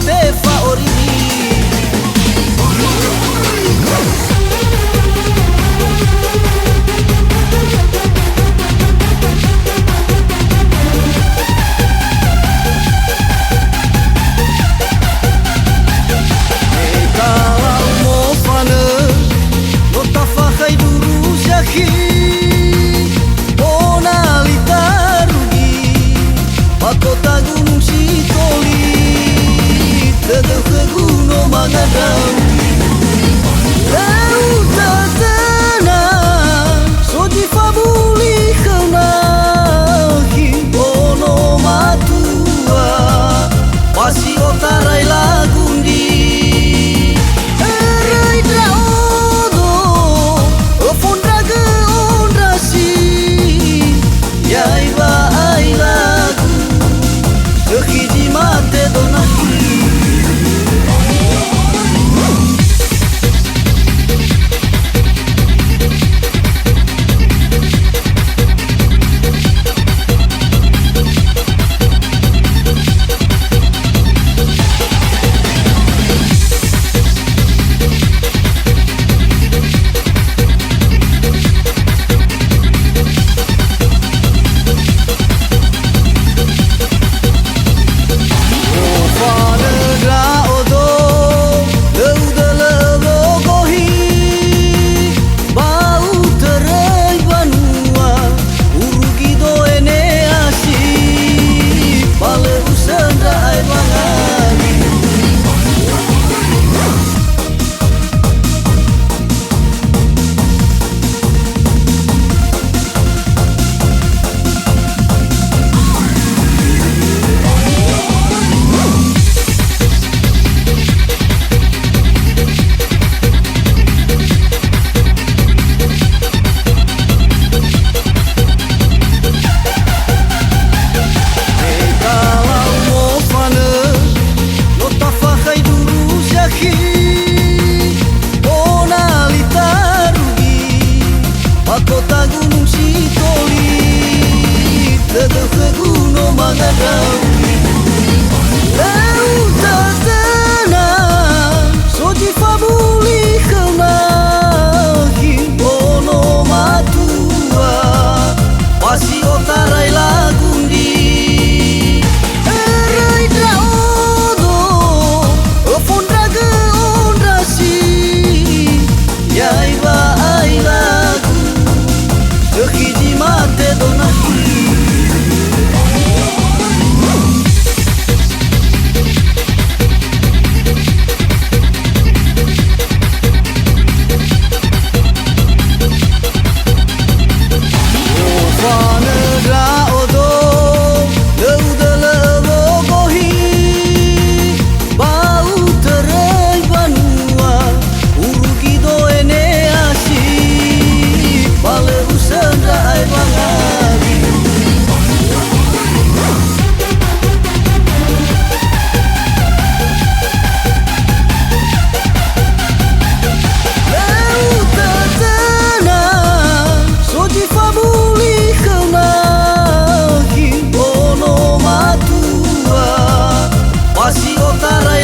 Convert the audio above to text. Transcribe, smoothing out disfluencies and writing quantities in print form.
mate faorini. Kota Gunung Sitoli, tegak ke gunung Mangadawi. Lautan tenang, soji fabuli kenahi. Ono matua, pasi otarai lagundi. Erai draodo, ofondra ke ondrasi. Yai ba ai lagu, kehiji mate donahi. Kota Gunung Sitoli, tegak ke gunung Mangadawi. Lautan tenang, soji fabuli kenahi. Ono matua, pasi otarai lagundi. Erai draodo, ofondra ke ondrasi. Yai ba ai lagu, kehiji mate donahi. Ofane draodo, leudele bogohi. Bau terai banua, urugi do ene asi. Bale usendra ai bangawi. Lautan tenang, soji fabuli kenahi. Ono matua, pasi otarai